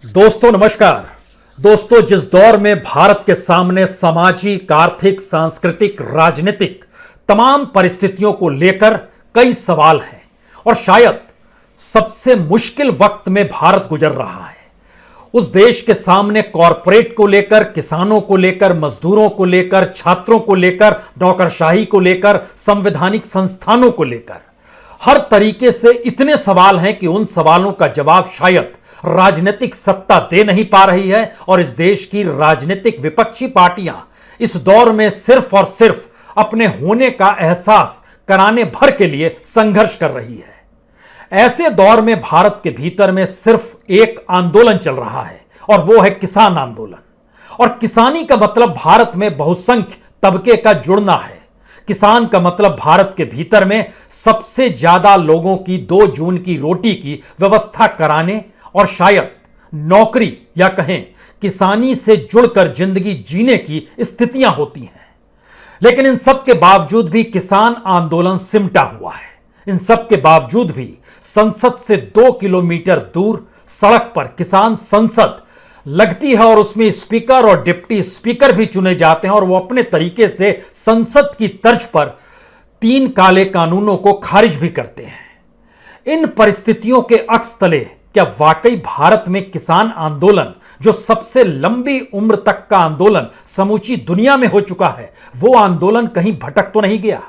दोस्तों नमस्कार। दोस्तों, जिस दौर में भारत के सामने सामाजिक, आर्थिक, सांस्कृतिक, राजनीतिक तमाम परिस्थितियों को लेकर कई सवाल हैं और शायद सबसे मुश्किल वक्त में भारत गुजर रहा है, उस देश के सामने कॉरपोरेट को लेकर, किसानों को लेकर, मजदूरों को लेकर, छात्रों को लेकर, नौकरशाही को लेकर, संवैधानिक संस्थानों को लेकर हर तरीके से इतने सवाल हैं कि उन सवालों का जवाब शायद राजनीतिक सत्ता दे नहीं पा रही है और इस देश की राजनीतिक विपक्षी पार्टियां इस दौर में सिर्फ और सिर्फ अपने होने का एहसास कराने भर के लिए संघर्ष कर रही है। ऐसे दौर में भारत के भीतर में सिर्फ एक आंदोलन चल रहा है और वो है किसान आंदोलन। और किसानी का मतलब भारत में बहुसंख्य तबके का जुड़ना है। किसान का मतलब भारत के भीतर में सबसे ज्यादा लोगों की 2 जून की रोटी की व्यवस्था कराने और शायद नौकरी या कहें किसानी से जुड़कर जिंदगी जीने की स्थितियां होती हैं। लेकिन इन सब के बावजूद भी किसान आंदोलन सिमटा हुआ है। इन सब के बावजूद भी संसद से 2 किलोमीटर दूर सड़क पर किसान संसद लगती है और उसमें स्पीकर और डिप्टी स्पीकर भी चुने जाते हैं और वो अपने तरीके से संसद की तर्ज पर 3 काले कानूनों को खारिज भी करते हैं। इन परिस्थितियों के अक्स तले क्या वाकई भारत में किसान आंदोलन, जो सबसे लंबी उम्र तक का आंदोलन समूची दुनिया में हो चुका है, वो आंदोलन कहीं भटक तो नहीं गया?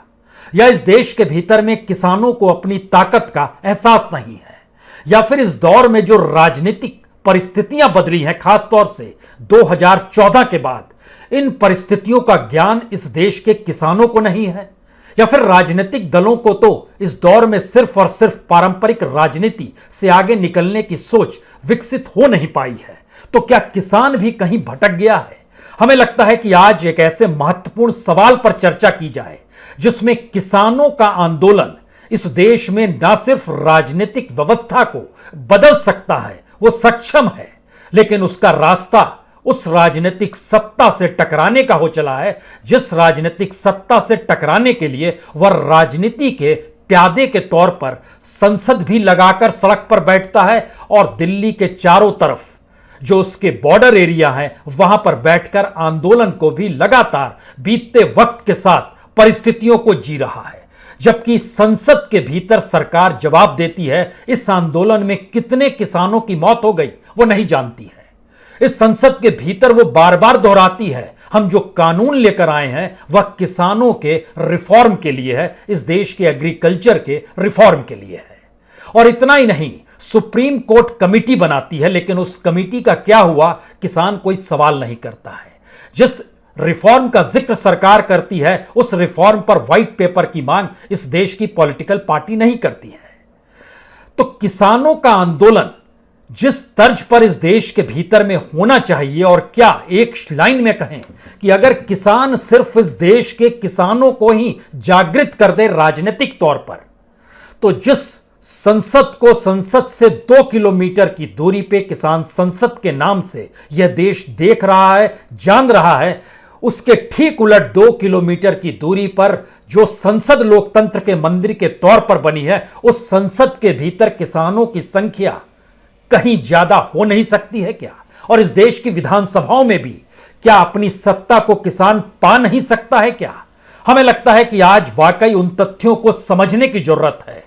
या इस देश के भीतर में किसानों को अपनी ताकत का एहसास नहीं है? या फिर इस दौर में जो राजनीतिक परिस्थितियां बदली हैं, खासतौर से 2014 के बाद, इन परिस्थितियों का ज्ञान इस देश के किसानों को नहीं है? या फिर राजनीतिक दलों को तो इस दौर में सिर्फ और सिर्फ पारंपरिक राजनीति से आगे निकलने की सोच विकसित हो नहीं पाई है? तो क्या किसान भी कहीं भटक गया है? हमें लगता है कि आज एक ऐसे महत्वपूर्ण सवाल पर चर्चा की जाए जिसमें किसानों का आंदोलन इस देश में न सिर्फ राजनीतिक व्यवस्था को बदल सकता है, वो सक्षम है, लेकिन उसका रास्ता उस राजनीतिक सत्ता से टकराने का हो चला है जिस राजनीतिक सत्ता से टकराने के लिए वह राजनीति के प्यादे के तौर पर संसद भी लगाकर सड़क पर बैठता है और दिल्ली के चारों तरफ जो उसके बॉर्डर एरिया हैं वहां पर बैठकर आंदोलन को भी लगातार बीतते वक्त के साथ परिस्थितियों को जी रहा है। जबकि संसद के भीतर सरकार जवाब देती है इस आंदोलन में कितने किसानों की मौत हो गई वो नहीं जानती है। इस संसद के भीतर वो बार बार दोहराती है हम जो कानून लेकर आए हैं वह किसानों के रिफॉर्म के लिए है, इस देश के एग्रीकल्चर के रिफॉर्म के लिए है। और इतना ही नहीं, सुप्रीम कोर्ट कमेटी बनाती है, लेकिन उस कमेटी का क्या हुआ किसान कोई सवाल नहीं करता है। जिस रिफॉर्म का जिक्र सरकार करती है उस रिफॉर्म पर व्हाइट पेपर की मांग इस देश की पॉलिटिकल पार्टी नहीं करती है। तो किसानों का आंदोलन जिस तर्ज पर इस देश के भीतर में होना चाहिए, और क्या एक लाइन में कहें कि अगर किसान सिर्फ इस देश के किसानों को ही जागृत कर दे राजनीतिक तौर पर, तो जिस संसद को संसद से 2 किलोमीटर की दूरी पे किसान संसद के नाम से यह देश देख रहा है, जान रहा है, उसके ठीक उलट 2 किलोमीटर की दूरी पर जो संसद लोकतंत्र के मंदिर के तौर पर बनी है, उस संसद के भीतर किसानों की संख्या कहीं ज्यादा हो नहीं सकती है क्या? और इस देश की विधानसभाओं में भी क्या अपनी सत्ता को किसान पा नहीं सकता है क्या? हमें लगता है कि आज वाकई उन तथ्यों को समझने की जरूरत है।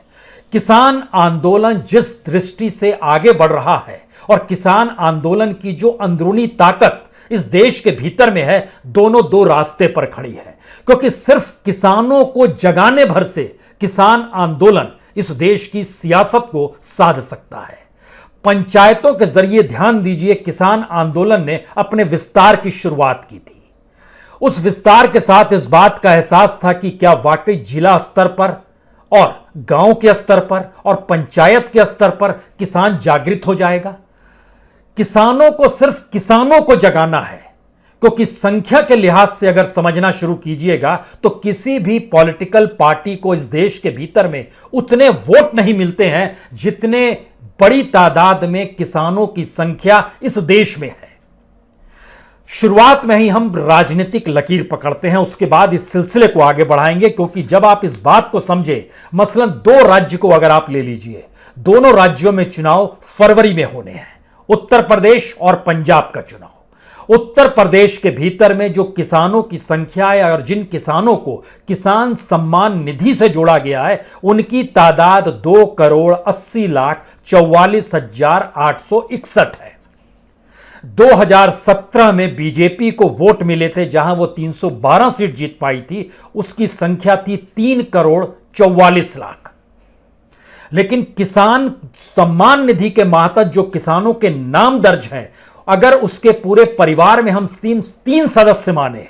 किसान आंदोलन जिस दृष्टि से आगे बढ़ रहा है और किसान आंदोलन की जो अंदरूनी ताकत इस देश के भीतर में है, दोनों 2 रास्ते पर खड़ी है। क्योंकि सिर्फ किसानों को जगाने भर से किसान आंदोलन इस देश की सियासत को साध सकता है। पंचायतों के जरिए, ध्यान दीजिए, किसान आंदोलन ने अपने विस्तार की शुरुआत की थी। उस विस्तार के साथ इस बात का एहसास था कि क्या वाकई जिला स्तर पर और गांव के स्तर पर और पंचायत के स्तर पर किसान जागृत हो जाएगा। किसानों को सिर्फ किसानों को जगाना है, क्योंकि संख्या के लिहाज से अगर समझना शुरू कीजिएगा तो किसी भी पॉलिटिकल पार्टी को इस देश के भीतर में उतने वोट नहीं मिलते हैं जितने बड़ी तादाद में किसानों की संख्या इस देश में है। शुरुआत में ही हम राजनीतिक लकीर पकड़ते हैं, उसके बाद इस सिलसिले को आगे बढ़ाएंगे, क्योंकि जब आप इस बात को समझे, मसलन 2 राज्य को अगर आप ले लीजिए, दोनों राज्यों में चुनाव फरवरी में होने हैं उत्तर प्रदेश और पंजाब का चुनाव। उत्तर प्रदेश के भीतर में जो किसानों की संख्या है और जिन किसानों को किसान सम्मान निधि से जोड़ा गया है, उनकी तादाद 2,80,44,861 है। 2017 में बीजेपी को वोट मिले थे, जहां वो 312 सीट जीत पाई थी, उसकी संख्या थी 3,44,00,000। लेकिन किसान सम्मान निधि के मातहत जो किसानों के नाम दर्ज हैं, अगर उसके पूरे परिवार में हम तीन सदस्य माने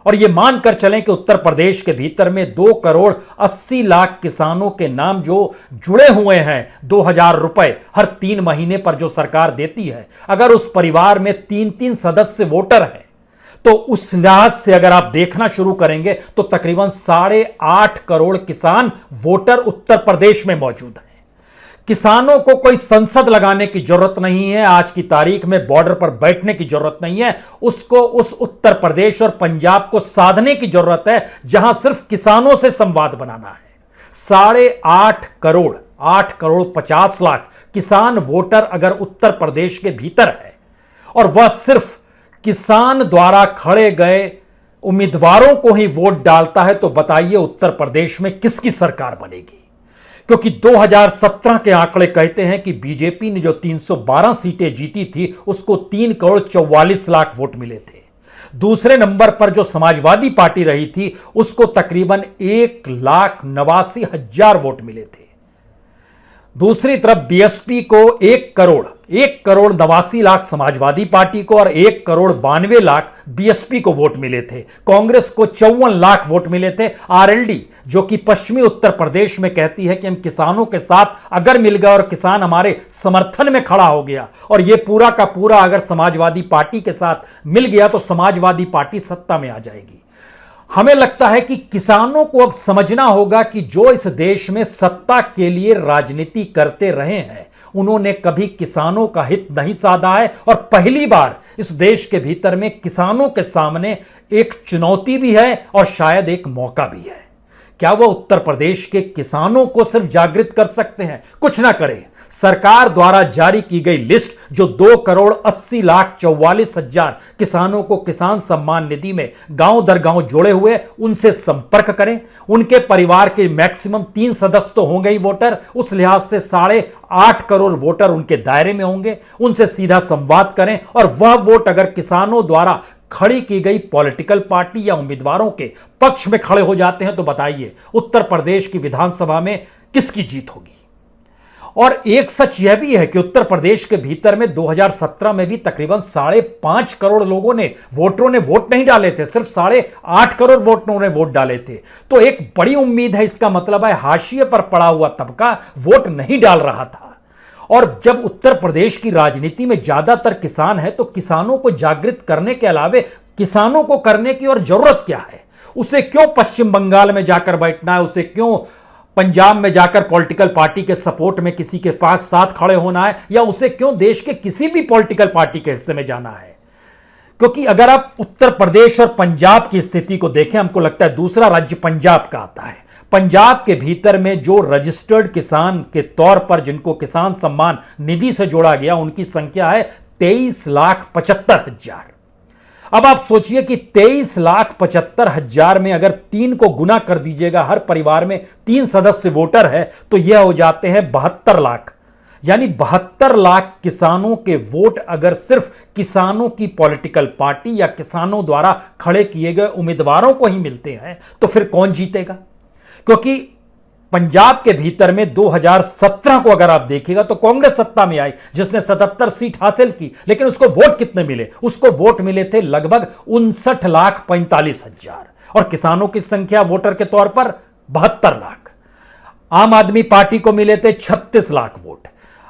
और यह मानकर चलें कि उत्तर प्रदेश के भीतर में 2,80,00,000 किसानों के नाम जो जुड़े हुए हैं, 2,000 रुपए हर 3 महीने पर जो सरकार देती है, अगर उस परिवार में 3 सदस्य वोटर हैं, तो उस लिहाज से अगर आप देखना शुरू करेंगे तो तकरीबन 8.5 करोड़ किसान वोटर उत्तर प्रदेश में मौजूद हैं। किसानों को कोई संसद लगाने की जरूरत नहीं है, आज की तारीख में बॉर्डर पर बैठने की जरूरत नहीं है, उसको उस उत्तर प्रदेश और पंजाब को साधने की जरूरत है जहां सिर्फ किसानों से संवाद बनाना है। 8.5 करोड़ 8,50,00,000 किसान वोटर अगर उत्तर प्रदेश के भीतर है और वह सिर्फ किसान द्वारा खड़े गए उम्मीदवारों को ही वोट डालता है, तो बताइए उत्तर प्रदेश में किसकी सरकार बनेगी? क्योंकि 2017 के आंकड़े कहते हैं कि बीजेपी ने जो 312 सीटें जीती थी, उसको 3,44,00,000 वोट मिले थे। दूसरे नंबर पर जो समाजवादी पार्टी रही थी, उसको तकरीबन 1,89,000 वोट मिले थे। दूसरी तरफ बीएसपी को 1,89,00,000 समाजवादी पार्टी को और 1,92,00,000 बीएसपी को वोट मिले थे। कांग्रेस को 54 लाख वोट मिले थे। आरएलडी जो कि पश्चिमी उत्तर प्रदेश में कहती है कि हम किसानों के साथ अगर मिल गए और किसान हमारे समर्थन में खड़ा हो गया और यह पूरा का पूरा अगर समाजवादी पार्टी के साथ मिल गया तो समाजवादी पार्टी सत्ता में आ जाएगी। हमें लगता है कि किसानों को अब समझना होगा कि जो इस देश में सत्ता के लिए राजनीति करते रहे हैं, उन्होंने कभी किसानों का हित नहीं साधा है और पहली बार इस देश के भीतर में किसानों के सामने एक चुनौती भी है और शायद एक मौका भी है। क्या वह उत्तर प्रदेश के किसानों को सिर्फ जागृत कर सकते हैं? कुछ ना करें। सरकार द्वारा जारी की गई लिस्ट जो 2,80,44,000 किसानों को किसान सम्मान निधि में गांव दर गांव जोड़े हुए, उनसे संपर्क करें। उनके परिवार के मैक्सिमम 3 सदस्य तो होंगे ही वोटर, उस लिहाज से 8.5 करोड़ वोटर उनके दायरे में होंगे। उनसे सीधा संवाद करें और वह वोट अगर किसानों द्वारा खड़ी की गई पॉलिटिकल पार्टी या उम्मीदवारों के पक्ष में खड़े हो जाते हैं, तो बताइए उत्तर प्रदेश की विधानसभा में किसकी जीत होगी? और एक सच यह भी है कि उत्तर प्रदेश के भीतर में 2017 में भी तकरीबन 5.5 करोड़ वोटरों ने वोट नहीं डाले थे, सिर्फ 8.5 करोड़ वोटरों ने वोट डाले थे। तो एक बड़ी उम्मीद है, इसका मतलब है हाशिए पर पड़ा हुआ तबका वोट नहीं डाल रहा था। और जब उत्तर प्रदेश की राजनीति में ज्यादातर किसान है, तो किसानों को जागृत करने के अलावे किसानों को करने की और जरूरत क्या है? उसे क्यों पश्चिम बंगाल में जाकर बैठना है? उसे क्यों पंजाब में जाकर पॉलिटिकल पार्टी के सपोर्ट में किसी के पास साथ खड़े होना है? या उसे क्यों देश के किसी भी पॉलिटिकल पार्टी के हिस्से में जाना है? क्योंकि अगर आप उत्तर प्रदेश और पंजाब की स्थिति को देखें, हमको लगता है दूसरा राज्य पंजाब का आता है। पंजाब के भीतर में जो रजिस्टर्ड किसान के तौर पर जिनको किसान सम्मान निधि से जोड़ा गया, उनकी संख्या है 23,75,000। अब आप सोचिए कि 23,75,000 में अगर 3 को गुना कर दीजिएगा, हर परिवार में 3 सदस्य वोटर है, तो यह हो जाते हैं 72 लाख। यानी 72 लाख किसानों के वोट अगर सिर्फ किसानों की पॉलिटिकल पार्टी या किसानों द्वारा खड़े किए गए उम्मीदवारों को ही मिलते हैं, तो फिर कौन जीतेगा? क्योंकि पंजाब के भीतर में 2017 को अगर आप देखिएगा तो कांग्रेस सत्ता में आई, जिसने 77 सीट हासिल की, लेकिन उसको वोट कितने मिले? उसको वोट मिले थे लगभग 59,45,000 और किसानों की संख्या वोटर के तौर पर 72 लाख। आम आदमी पार्टी को मिले थे 36 लाख वोट,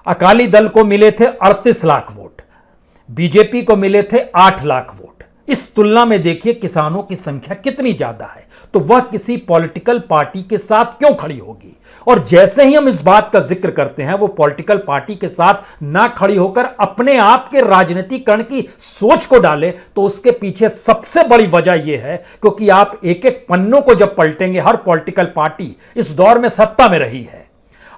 अकाली दल को मिले थे 38 लाख वोट, बीजेपी को मिले थे 8 लाख वोट। इस तुलना में देखिए किसानों की संख्या कितनी ज्यादा है, तो वह किसी पॉलिटिकल पार्टी के साथ क्यों खड़ी होगी? और जैसे ही हम इस बात का जिक्र करते हैं, वो पॉलिटिकल पार्टी के साथ ना खड़ी होकर अपने आप के राजनीतिकरण की सोच को डाले, तो उसके पीछे सबसे बड़ी वजह यह है क्योंकि आप एक एक पन्नों को जब पलटेंगे, हर पॉलिटिकल पार्टी इस दौर में सत्ता में रही है।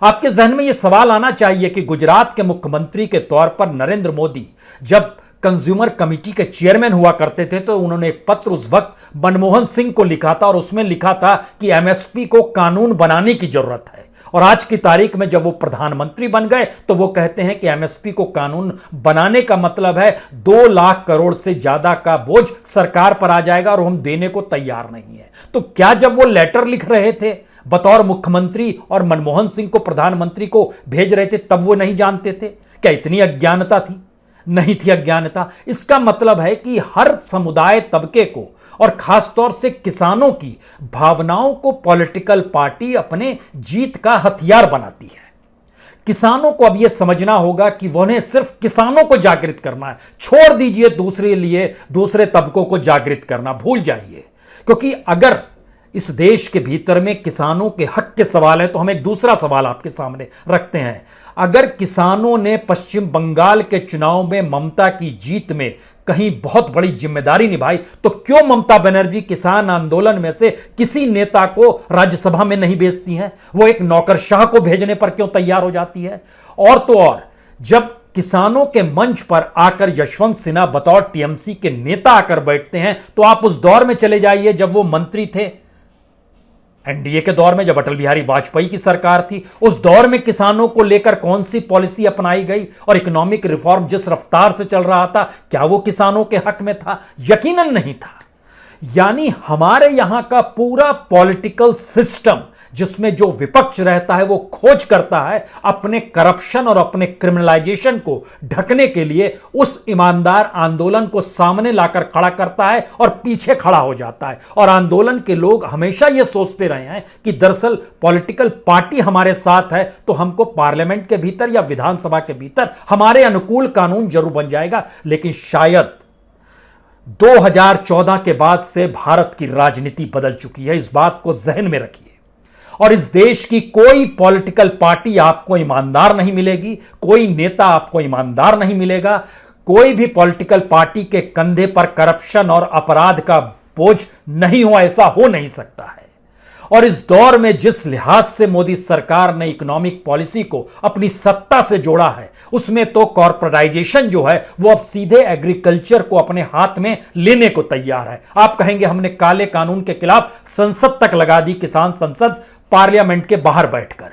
आपके जहन में यह सवाल आना चाहिए कि गुजरात के मुख्यमंत्री के तौर पर नरेंद्र मोदी जब कंज्यूमर कमेटी के चेयरमैन हुआ करते थे तो उन्होंने एक पत्र उस वक्त मनमोहन सिंह को लिखा था और उसमें लिखा था कि एमएसपी को कानून बनाने की जरूरत है। और आज की तारीख में जब वो प्रधानमंत्री बन गए तो वो कहते हैं कि एमएसपी को कानून बनाने का मतलब है 2 लाख करोड़ से ज्यादा का बोझ सरकार पर आ जाएगा और हम देने को तैयार नहीं है। तो क्या जब वो लेटर लिख रहे थे बतौर मुख्यमंत्री और मनमोहन सिंह को प्रधानमंत्री को भेज रहे थे तब वो नहीं जानते थे? क्या इतनी अज्ञानता थी? नहीं थी अज्ञानता। इसका मतलब है कि हर समुदाय तबके को और खासतौर से किसानों की भावनाओं को पॉलिटिकल पार्टी अपने जीत का हथियार बनाती है। किसानों को अब यह समझना होगा कि उन्हें सिर्फ किसानों को जागृत करना है, छोड़ दीजिए दूसरे तबकों को जागृत करना, भूल जाइए। क्योंकि अगर इस देश के भीतर में किसानों के हक के सवाल है तो हम एक दूसरा सवाल आपके सामने रखते हैं। अगर किसानों ने पश्चिम बंगाल के चुनाव में ममता की जीत में कहीं बहुत बड़ी जिम्मेदारी निभाई तो क्यों ममता बनर्जी किसान आंदोलन में से किसी नेता को राज्यसभा में नहीं भेजती हैं? वो एक नौकरशाह को भेजने पर क्यों तैयार हो जाती है? और तो और जब किसानों के मंच पर आकर यशवंत सिन्हा बतौर टीएमसी के नेता आकर बैठते हैं तो आप उस दौर में चले जाइए जब वो मंत्री थे, एनडीए के दौर में, जब अटल बिहारी वाजपेयी की सरकार थी। उस दौर में किसानों को लेकर कौन सी पॉलिसी अपनाई गई और इकोनॉमिक रिफॉर्म जिस रफ्तार से चल रहा था, क्या वो किसानों के हक में था? यकीनन नहीं था। यानी हमारे यहां का पूरा पॉलिटिकल सिस्टम जिसमें जो विपक्ष रहता है वो खोज करता है अपने करप्शन और अपने क्रिमिनलाइजेशन को ढकने के लिए उस ईमानदार आंदोलन को सामने लाकर खड़ा करता है और पीछे खड़ा हो जाता है। और आंदोलन के लोग हमेशा ये सोचते रहे हैं कि दरअसल पॉलिटिकल पार्टी हमारे साथ है तो हमको पार्लियामेंट के भीतर या विधानसभा के भीतर हमारे अनुकूल कानून जरूर बन जाएगा। लेकिन शायद 2014 के बाद से भारत की राजनीति बदल चुकी है, इस बात को जहन में रखिए। और इस देश की कोई पॉलिटिकल पार्टी आपको ईमानदार नहीं मिलेगी, कोई नेता आपको ईमानदार नहीं मिलेगा, कोई भी पॉलिटिकल पार्टी के कंधे पर करप्शन और अपराध का बोझ नहीं हो, ऐसा हो नहीं सकता है। और इस दौर में जिस लिहाज से मोदी सरकार ने इकोनॉमिक पॉलिसी को अपनी सत्ता से जोड़ा है उसमें तो कॉर्पोरेटाइजेशन जो है वो अब सीधे एग्रीकल्चर को अपने हाथ में लेने को तैयार है। आप कहेंगे हमने काले कानून के खिलाफ संसद तक लगा दी, किसान संसद, पार्लियामेंट के बाहर बैठकर।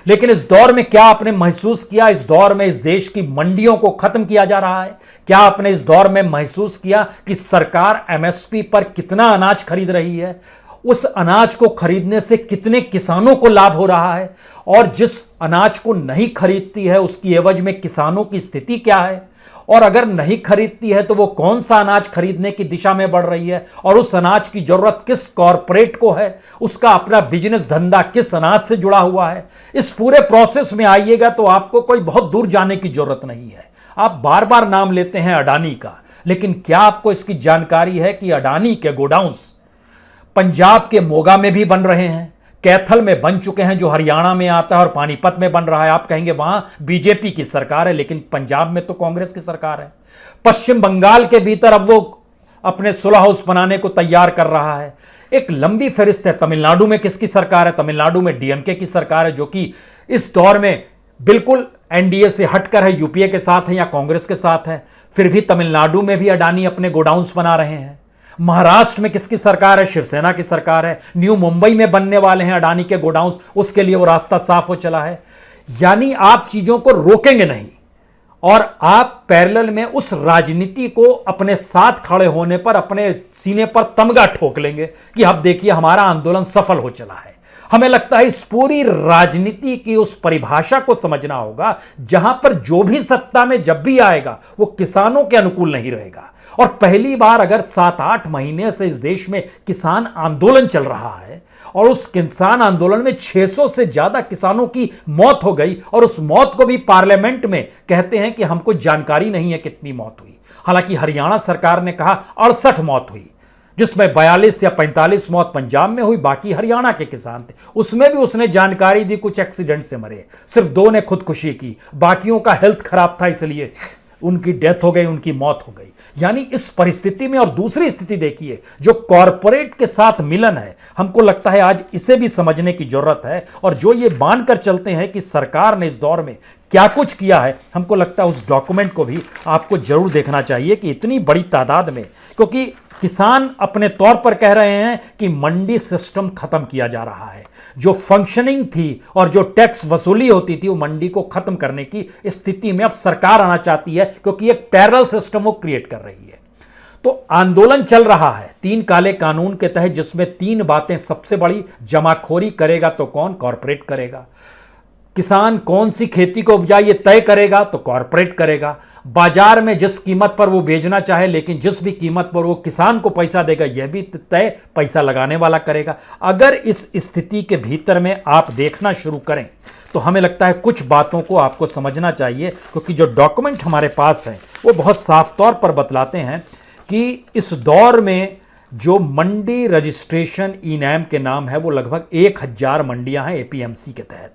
लेकिन इस दौर में क्या आपने महसूस किया? इस दौर में इस देश की मंडियों को खत्म किया जा रहा है। क्या आपने इस दौर में महसूस किया कि सरकार एमएसपी पर कितना अनाज खरीद रही है? उस अनाज को खरीदने से कितने किसानों को लाभ हो रहा है? और जिस अनाज को नहीं खरीदती है उसकी एवज में किसानों की स्थिति क्या है? और अगर नहीं खरीदती है तो वो कौन सा अनाज खरीदने की दिशा में बढ़ रही है? और उस अनाज की जरूरत किस कॉरपोरेट को है? उसका अपना बिजनेस धंधा किस अनाज से जुड़ा हुआ है? इस पूरे प्रोसेस में आइएगा तो आपको कोई बहुत दूर जाने की जरूरत नहीं है। आप बार बार नाम लेते हैं अडानी का, लेकिन क्या आपको इसकी जानकारी है कि अडानी के गोडाउंस पंजाब के मोगा में भी बन रहे हैं, कैथल में बन चुके हैं जो हरियाणा में आता है, और पानीपत में बन रहा है। आप कहेंगे वहां बीजेपी की सरकार है, लेकिन पंजाब में तो कांग्रेस की सरकार है। पश्चिम बंगाल के भीतर अब वो अपने सुलह हाउस बनाने को तैयार कर रहा है। एक लंबी फहरिस्त है। तमिलनाडु में किसकी सरकार है? तमिलनाडु में डीएमके की सरकार है, जो कि इस दौर में बिल्कुल एनडीए से हटकर है, यूपीए के साथ है या कांग्रेस के साथ है। फिर भी तमिलनाडु में भी अडानी अपने गोडाउंस बना रहे हैं। महाराष्ट्र में किसकी सरकार है? शिवसेना की सरकार है। न्यू मुंबई में बनने वाले हैं अडानी के गोडाउंस, उसके लिए वो रास्ता साफ हो चला है। यानी आप चीजों को रोकेंगे नहीं और आप पैरेलल में उस राजनीति को अपने साथ खड़े होने पर अपने सीने पर तमगा ठोक लेंगे कि अब देखिए हमारा आंदोलन सफल हो चला है। हमें लगता है इस पूरी राजनीति की उस परिभाषा को समझना होगा जहां पर जो भी सत्ता में जब भी आएगा वो किसानों के अनुकूल नहीं रहेगा। और पहली बार अगर 7-8 महीने से इस देश में किसान आंदोलन चल रहा है और उस किसान आंदोलन में 600 से ज्यादा किसानों की मौत हो गई, और उस मौत को भी पार्लियामेंट में कहते हैं कि हमको जानकारी नहीं है कितनी मौत हुई। हालांकि हरियाणा सरकार ने कहा 68 मौत हुई, जिसमें 42 या 45 मौत पंजाब में हुई, बाकी हरियाणा के किसान थे। उसमें भी उसने जानकारी दी कुछ एक्सीडेंट से मरे, सिर्फ 2 ने खुदकुशी की, बाकियों का हेल्थ खराब था इसलिए उनकी डेथ हो गई, उनकी मौत हो गई। यानी इस परिस्थिति में, और दूसरी स्थिति देखिए जो कॉरपोरेट के साथ मिलन है, हमको लगता है आज इसे भी समझने की जरूरत है। और जो ये मानकर चलते हैं कि सरकार ने इस दौर में क्या कुछ किया है, हमको लगता है उस डॉक्यूमेंट को भी आपको जरूर देखना चाहिए कि इतनी बड़ी तादाद में, क्योंकि किसान अपने तौर पर कह रहे हैं कि मंडी सिस्टम खत्म किया जा रहा है। जो फंक्शनिंग थी और जो टैक्स वसूली होती थी वो मंडी को खत्म करने की स्थिति में अब सरकार आना चाहती है, क्योंकि एक पैरेलल सिस्टम वो क्रिएट कर रही है। तो आंदोलन चल रहा है 3 काले कानून के तहत, जिसमें 3 बातें सबसे बड़ी, जमाखोरी करेगा तो कौन? कॉरपोरेट करेगा। किसान कौन सी खेती को उपजाए ये तय करेगा तो कॉरपोरेट करेगा। बाजार में जिस कीमत पर वो बेचना चाहे, लेकिन जिस भी कीमत पर वो किसान को पैसा देगा यह भी तय पैसा लगाने वाला करेगा। अगर इस स्थिति के भीतर में आप देखना शुरू करें तो हमें लगता है कुछ बातों को आपको समझना चाहिए, क्योंकि जो डॉक्यूमेंट हमारे पास है वो बहुत साफ तौर पर बतलाते हैं कि इस दौर में जो मंडी रजिस्ट्रेशन ई-नैम के नाम है वो लगभग 1000 मंडियां हैं एपीएमसी के तहत।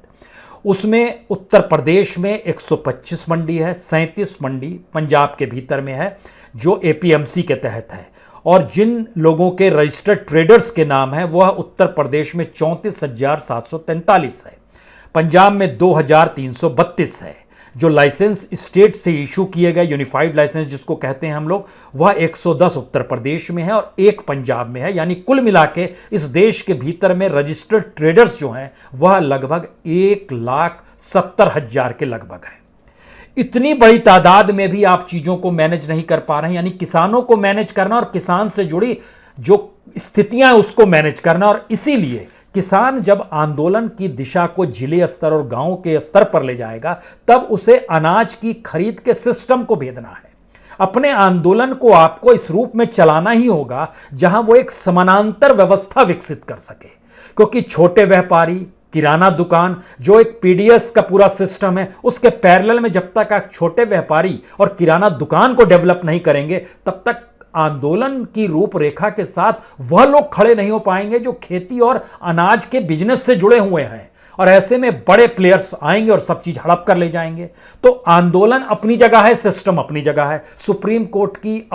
उसमें उत्तर प्रदेश में 125 मंडी है, 37 मंडी पंजाब के भीतर में है जो एपीएमसी के तहत है। और जिन लोगों के रजिस्टर्ड ट्रेडर्स के नाम है वह उत्तर प्रदेश में 34,743 है, पंजाब में 2,332 है। जो लाइसेंस स्टेट से इशू किए गए यूनिफाइड लाइसेंस जिसको कहते हैं हम लोग, वह 110 उत्तर प्रदेश में है और 1 पंजाब में है। यानी कुल मिला के इस देश के भीतर में रजिस्टर्ड ट्रेडर्स जो हैं वह लगभग 1,70,000 के लगभग है। इतनी बड़ी तादाद में भी आप चीजों को मैनेज नहीं कर पा रहे हैं, यानी किसानों को मैनेज करना और किसान से जुड़ी जो स्थितियां हैं उसको मैनेज करना। और इसीलिए किसान जब आंदोलन की दिशा को जिले स्तर और गांव के स्तर पर ले जाएगा तब उसे अनाज की खरीद के सिस्टम को भेदना है। अपने आंदोलन को आपको इस रूप में चलाना ही होगा जहां वो एक समानांतर व्यवस्था विकसित कर सके, क्योंकि छोटे व्यापारी, किराना दुकान जो एक पीडीएस का पूरा सिस्टम है, उसके पैरेलल में जब तक आप छोटे व्यापारी और किराना दुकान को डेवलप नहीं करेंगे तब तक आंदोलन की रूपरेखा के साथ वह लोग खड़े नहीं हो पाएंगे जो खेती और अनाज के बिजनेस से जुड़े हुए हैं। और ऐसे में बड़े प्लेयर्स आएंगे और सब चीज हड़प कर ले जाएंगे। तो आंदोलन अपनी जगह है, सिस्टम अपनी जगह है। सुप्रीम कोर्ट की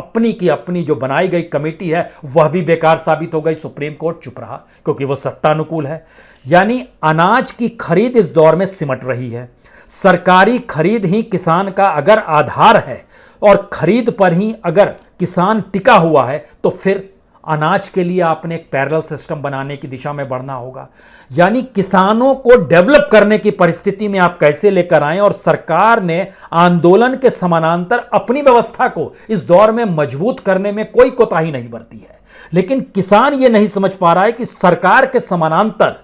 अपनी जो बनाई गई कमेटी है वह भी बेकार साबित हो गई। सुप्रीम कोर्ट चुप रहा क्योंकि वह सत्तानुकूल है। यानी अनाज की खरीद इस दौर में सिमट रही है। सरकारी खरीद ही किसान का अगर आधार है और खरीद पर ही अगर किसान टिका हुआ है तो फिर अनाज के लिए आपने एक पैरेलल सिस्टम बनाने की दिशा में बढ़ना होगा। यानी किसानों को डेवलप करने की परिस्थिति में आप कैसे लेकर आए। और सरकार ने आंदोलन के समानांतर अपनी व्यवस्था को इस दौर में मजबूत करने में कोई कोताही नहीं बरती है, लेकिन किसान ये नहीं समझ पा रहा है कि सरकार के समानांतर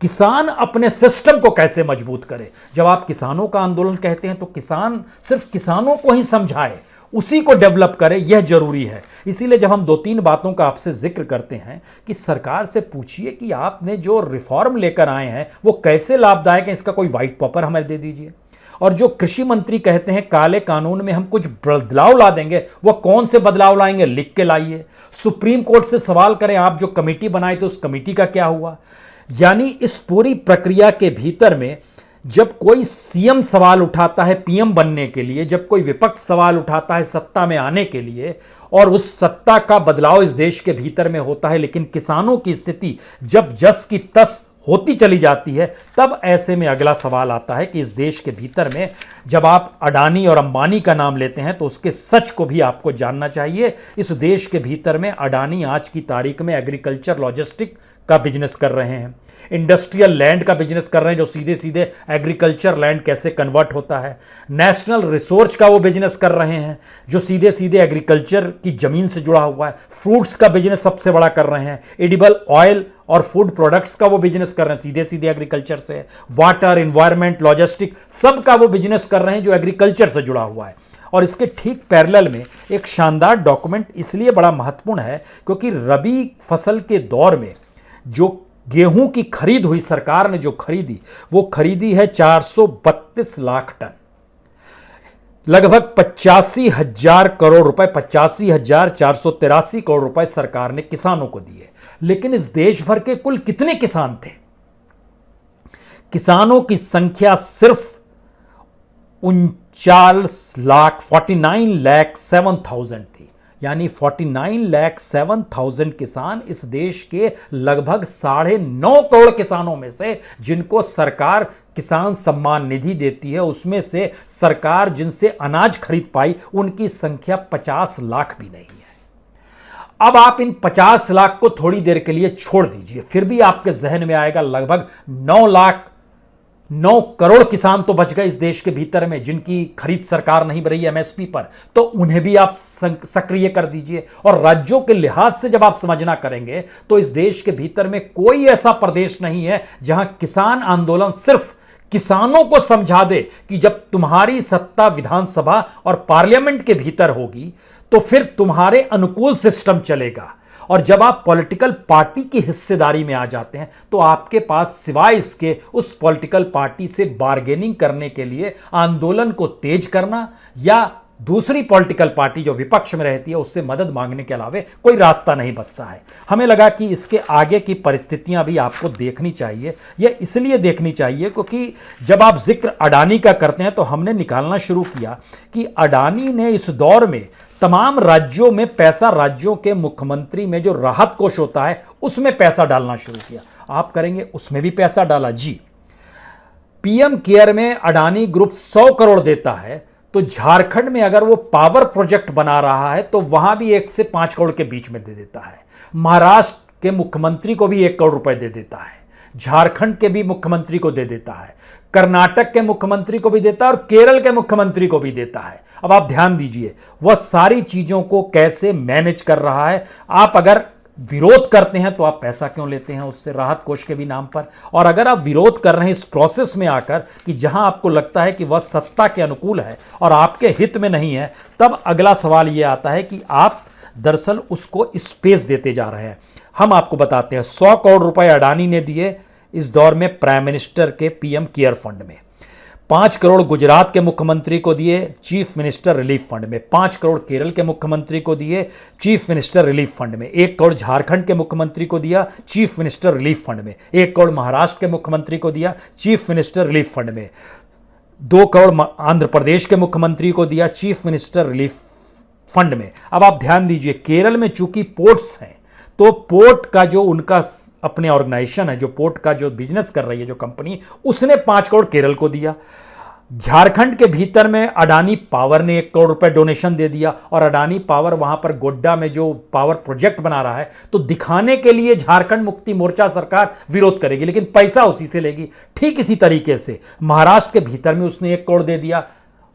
किसान अपने सिस्टम को कैसे मजबूत करे। जब आप किसानों का आंदोलन कहते हैं तो किसान सिर्फ किसानों को ही समझाए, उसी को डेवलप करे, यह जरूरी है। इसीलिए जब हम 2-3 बातों का आपसे जिक्र करते हैं कि सरकार से पूछिए कि आपने जो रिफॉर्म लेकर आए हैं वो कैसे लाभदायक है, इसका कोई व्हाइट पेपर हमें दे दीजिए। और जो कृषि मंत्री कहते हैं काले कानून में हम कुछ बदलाव ला देंगे, वो कौन से बदलाव लाएंगे, लिख के लाइए। सुप्रीम कोर्ट से सवाल करें, आप जो कमेटी बनाए थे उस कमेटी का क्या हुआ। यानी इस पूरी प्रक्रिया के भीतर में जब कोई सीएम सवाल उठाता है पीएम बनने के लिए, जब कोई विपक्ष सवाल उठाता है सत्ता में आने के लिए, और उस सत्ता का बदलाव इस देश के भीतर में होता है, लेकिन किसानों की स्थिति जब जस की तस होती चली जाती है, तब ऐसे में अगला सवाल आता है कि इस देश के भीतर में जब आप अडानी और अंबानी का नाम लेते हैं तो उसके सच को भी आपको जानना चाहिए। इस देश के भीतर में अडानी आज की तारीख में एग्रीकल्चर लॉजिस्टिक का बिजनेस कर रहे हैं, इंडस्ट्रियल लैंड का बिजनेस कर रहे हैं, जो सीधे सीधे एग्रीकल्चर लैंड कैसे कन्वर्ट होता है। नेशनल रिसोर्स का वो बिजनेस कर रहे हैं जो सीधे सीधे एग्रीकल्चर की जमीन से जुड़ा हुआ है। फ्रूट्स का बिजनेस सबसे बड़ा कर रहे हैं। एडिबल ऑयल और फूड प्रोडक्ट्स का वो बिजनेस कर रहे हैं, सीधे सीधे एग्रीकल्चर से। वाटर, एनवायरमेंट, लॉजिस्टिक, सब का वो बिजनेस कर रहे हैं जो एग्रीकल्चर से जुड़ा हुआ है। और इसके ठीक पैरेलल में एक शानदार डॉक्यूमेंट इसलिए बड़ा महत्वपूर्ण है क्योंकि रबी फसल के दौर में जो गेहूं की खरीद हुई, सरकार ने जो खरीदी वो खरीदी है 432 लाख टन, लगभग 85,000 करोड़ रुपए, 85,483 करोड़ रुपए सरकार ने किसानों को दिए। लेकिन इस देश भर के कुल कितने किसान थे? किसानों की संख्या सिर्फ 49,07,000 थी। यानी 49,07,000 किसान इस देश के लगभग 9.5 करोड़ किसानों में से, जिनको सरकार किसान सम्मान निधि देती है, उसमें से सरकार जिनसे अनाज खरीद पाई उनकी संख्या 50 लाख भी नहीं है। अब आप इन 50 लाख को थोड़ी देर के लिए छोड़ दीजिए, फिर भी आपके जहन में आएगा लगभग 9 करोड़ किसान तो बच गए इस देश के भीतर में, जिनकी खरीद सरकार नहीं बढ़ी एमएसपी पर, तो उन्हें भी आप सक्रिय कर दीजिए। और राज्यों के लिहाज से जब आप समझना करेंगे तो इस देश के भीतर में कोई ऐसा प्रदेश नहीं है जहां किसान आंदोलन सिर्फ किसानों को समझा दे कि जब तुम्हारी सत्ता विधानसभा और पार्लियामेंट के भीतर होगी तो फिर तुम्हारे अनुकूल सिस्टम चलेगा। और जब आप पॉलिटिकल पार्टी की हिस्सेदारी में आ जाते हैं तो आपके पास सिवाय इसके उस पॉलिटिकल पार्टी से बार्गेनिंग करने के लिए आंदोलन को तेज करना या दूसरी पॉलिटिकल पार्टी जो विपक्ष में रहती है उससे मदद मांगने के अलावा कोई रास्ता नहीं बचता है। हमें लगा कि इसके आगे की परिस्थितियां भी आपको देखनी चाहिए। यह इसलिए देखनी चाहिए क्योंकि जब आप जिक्र अडानी का करते हैं तो हमने निकालना शुरू किया कि अडानी ने इस दौर में तमाम राज्यों में पैसा, राज्यों के मुख्यमंत्री में जो राहत कोष होता है उसमें पैसा डालना शुरू किया। आप करेंगे उसमें भी पैसा डाला जी। पीएम केयर में अडानी ग्रुप 100 करोड़ देता है तो झारखंड में अगर वो पावर प्रोजेक्ट बना रहा है तो वहां भी 1 से 5 करोड़ के बीच में दे देता है। महाराष्ट्र के मुख्यमंत्री को भी 1 करोड़ रुपए दे देता है, झारखंड के भी मुख्यमंत्री को दे देता है, कर्नाटक के मुख्यमंत्री को भी देता है और केरल के मुख्यमंत्री को भी देता है। अब आप ध्यान दीजिए वह सारी चीजों को कैसे मैनेज कर रहा है। आप अगर विरोध करते हैं तो आप पैसा क्यों लेते हैं उससे, राहत कोष के भी नाम पर? और अगर आप विरोध कर रहे हैं इस प्रोसेस में आकर कि जहां आपको लगता है कि वह सत्ता के अनुकूल है और आपके हित में नहीं है, तब अगला सवाल यह आता है कि आप दरअसल उसको स्पेस देते जा रहे हैं। हम आपको बताते हैं 100 करोड़ रुपए अडानी ने दिए इस दौर में प्राइम मिनिस्टर के पीएम केयर फंड में, 5 करोड़ गुजरात के मुख्यमंत्री को दिए चीफ मिनिस्टर रिलीफ फंड में, 5 करोड़ केरल के मुख्यमंत्री को दिए चीफ मिनिस्टर रिलीफ फंड में, 1 करोड़ झारखंड के मुख्यमंत्री को दिया चीफ मिनिस्टर रिलीफ फंड में, 1 करोड़ महाराष्ट्र के मुख्यमंत्री को दिया चीफ मिनिस्टर रिलीफ फंड में, 2 करोड़ आंध्र प्रदेश के मुख्यमंत्री को दिया चीफ मिनिस्टर रिलीफ फंड में। अब आप ध्यान दीजिए, केरल में चूंकि पोर्ट्स हैं तो पोर्ट का जो उनका अपने ऑर्गेनाइजेशन है, जो पोर्ट का जो बिजनेस कर रही है जो कंपनी, उसने 5 करोड़ केरल को दिया। झारखंड के भीतर में अडानी पावर ने 1 करोड़ रुपए डोनेशन दे दिया और अडानी पावर वहां पर गोड्डा में जो पावर प्रोजेक्ट बना रहा है तो दिखाने के लिए झारखंड मुक्ति मोर्चा सरकार विरोध करेगी लेकिन पैसा उसी से लेगी। ठीक इसी तरीके से महाराष्ट्र के भीतर में उसने 1 करोड़ दे दिया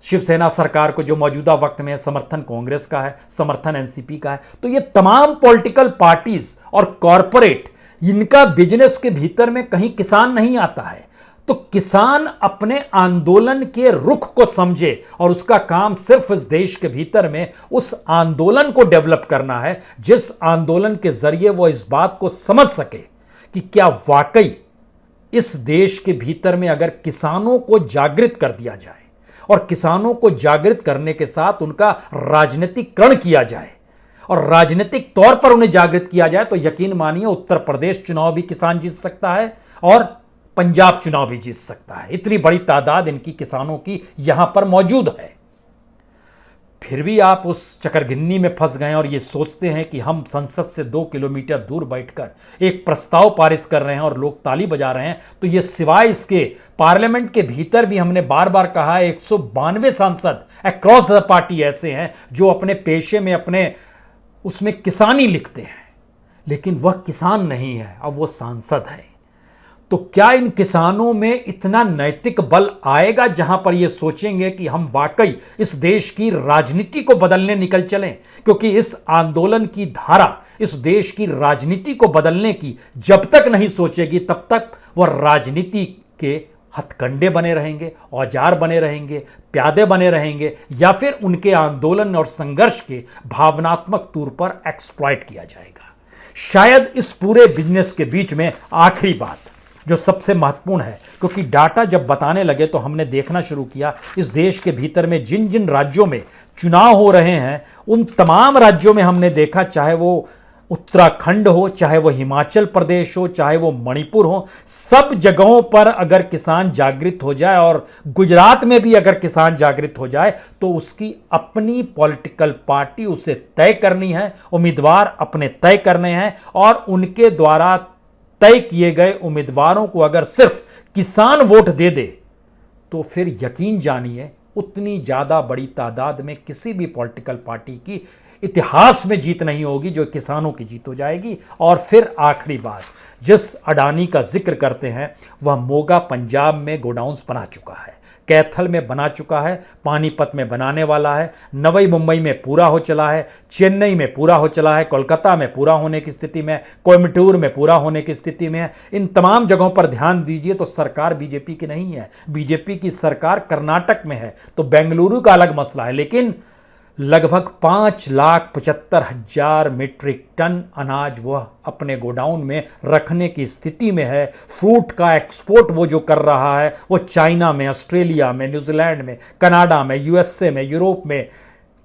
शिवसेना सरकार को, जो मौजूदा वक्त में समर्थन कांग्रेस का है, समर्थन एनसीपी का है। तो ये तमाम पॉलिटिकल पार्टीज और कॉरपोरेट, इनका बिजनेस के भीतर में कहीं किसान नहीं आता है। तो किसान अपने आंदोलन के रुख को समझे और उसका काम सिर्फ इस देश के भीतर में उस आंदोलन को डेवलप करना है जिस आंदोलन के जरिए वो इस बात को समझ सके कि क्या वाकई इस देश के भीतर में अगर किसानों को जागृत कर दिया जाए और किसानों को जागृत करने के साथ उनका राजनीतिकरण किया जाए और राजनीतिक तौर पर उन्हें जागृत किया जाए तो यकीन मानिए उत्तर प्रदेश चुनाव भी किसान जीत सकता है और पंजाब चुनाव भी जीत सकता है। इतनी बड़ी तादाद इनकी किसानों की यहां पर मौजूद है। फिर भी आप उस चकरगिन्नी में फंस गए और ये सोचते हैं कि हम संसद से 2 किलोमीटर दूर बैठकर एक प्रस्ताव पारित कर रहे हैं और लोग ताली बजा रहे हैं। तो ये सिवाय इसके पार्लियामेंट के भीतर भी हमने बार बार कहा है 192 सांसद अक्रॉस द पार्टी ऐसे हैं जो अपने पेशे में अपने उसमें किसानी लिखते हैं, लेकिन वह किसान नहीं है, अब वो सांसद है। तो क्या इन किसानों में इतना नैतिक बल आएगा जहां पर ये सोचेंगे कि हम वाकई इस देश की राजनीति को बदलने निकल चलें? क्योंकि इस आंदोलन की धारा इस देश की राजनीति को बदलने की जब तक नहीं सोचेगी तब तक वह राजनीति के हथकंडे बने रहेंगे, औजार बने रहेंगे, प्यादे बने रहेंगे या फिर उनके आंदोलन और संघर्ष के भावनात्मक तौर पर एक्सप्लॉइट किया जाएगा। शायद इस पूरे बिजनेस के बीच में आखिरी बात जो सबसे महत्वपूर्ण है, क्योंकि डाटा जब बताने लगे तो हमने देखना शुरू किया इस देश के भीतर में जिन जिन राज्यों में चुनाव हो रहे हैं उन तमाम राज्यों में हमने देखा, चाहे वो उत्तराखंड हो, चाहे वो हिमाचल प्रदेश हो, चाहे वो मणिपुर हो, सब जगहों पर अगर किसान जागृत हो जाए और गुजरात में भी अगर किसान जागृत हो जाए तो उसकी अपनी पॉलिटिकल पार्टी उसे तय करनी है, उम्मीदवार अपने तय करने हैं और उनके द्वारा तय किए गए उम्मीदवारों को अगर सिर्फ किसान वोट दे दे तो फिर यकीन जानिए उतनी ज्यादा बड़ी तादाद में किसी भी पॉलिटिकल पार्टी की इतिहास में जीत नहीं होगी जो किसानों की जीत हो जाएगी। और फिर आखिरी बात, जिस अडानी का जिक्र करते हैं वह मोगा पंजाब में गोडाउन्स बना चुका है, कैथल में बना चुका है, पानीपत में बनाने वाला है, नवई मुंबई में पूरा हो चला है, चेन्नई में पूरा हो चला है, कोलकाता में पूरा होने की स्थिति में, कोयम्बटूर में पूरा होने की स्थिति में है। इन तमाम जगहों पर ध्यान दीजिए तो सरकार बीजेपी की नहीं है, बीजेपी की सरकार कर्नाटक में है, तो बेंगलुरु का अलग मसला है। लेकिन लगभग 5,75,000 मीट्रिक टन अनाज वह अपने गोडाउन में रखने की स्थिति में है। फ्रूट का एक्सपोर्ट वो जो कर रहा है वो चाइना में, ऑस्ट्रेलिया में, न्यूजीलैंड में, कनाडा में, यूएसए में, यूरोप में,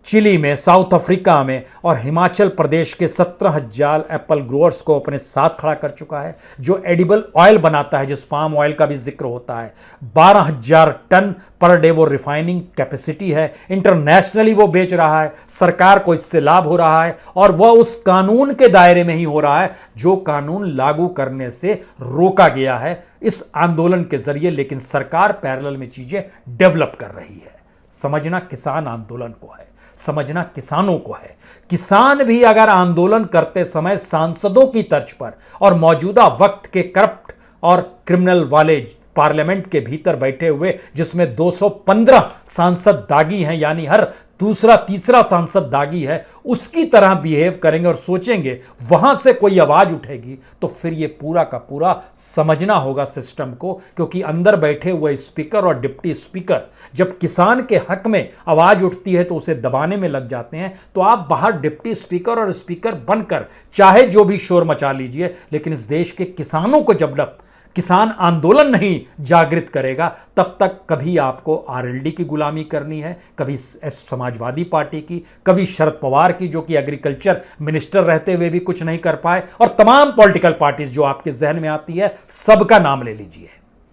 चिली में, साउथ अफ्रीका में, और हिमाचल प्रदेश के 17,000 एप्पल ग्रोअर्स को अपने साथ खड़ा कर चुका है जो एडिबल ऑयल बनाता है, जिस पाम ऑयल का भी जिक्र होता है। 12,000 टन पर डे वो रिफाइनिंग कैपेसिटी है, इंटरनेशनली वो बेच रहा है, सरकार को इससे लाभ हो रहा है और वह उस कानून के दायरे में ही हो रहा है जो कानून लागू करने से रोका गया है इस आंदोलन के जरिए। लेकिन सरकार पैरेलल में चीजें डेवलप कर रही है। समझना किसान आंदोलन को है, समझना किसानों को है। किसान भी अगर आंदोलन करते समय सांसदों की तर्ज पर और मौजूदा वक्त के करप्ट और क्रिमिनल वाले पार्लियामेंट के भीतर बैठे हुए जिसमें 215 सांसद दागी हैं, यानी हर दूसरा तीसरा सांसद दागी है, उसकी तरह बिहेव करेंगे और सोचेंगे वहां से कोई आवाज उठेगी तो फिर यह पूरा का पूरा समझना होगा सिस्टम को। क्योंकि अंदर बैठे हुए स्पीकर और डिप्टी स्पीकर जब किसान के हक में आवाज उठती है तो उसे दबाने में लग जाते हैं। तो आप बाहर डिप्टी स्पीकर और स्पीकर बनकर चाहे जो भी शोर मचा लीजिए, लेकिन इस देश के किसानों को जब तक किसान आंदोलन नहीं जागृत करेगा तब तक कभी आपको आरएलडी की गुलामी करनी है, कभी समाजवादी पार्टी की, कभी शरद पवार की जो कि एग्रीकल्चर मिनिस्टर रहते हुए भी कुछ नहीं कर पाए, और तमाम पॉलिटिकल पार्टीज जो आपके जहन में आती है सबका नाम ले लीजिए।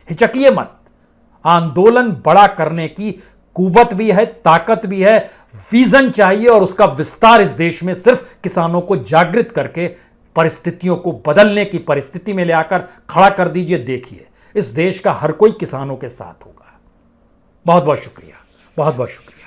हिचकिए मत, आंदोलन बड़ा करने की कुवत भी है, ताकत भी है, विजन चाहिए और उसका विस्तार इस देश में सिर्फ किसानों को जागृत करके परिस्थितियों को बदलने की परिस्थिति में ले आकर खड़ा कर दीजिए। देखिए इस देश का हर कोई किसानों के साथ होगा। बहुत बहुत शुक्रिया, बहुत बहुत शुक्रिया।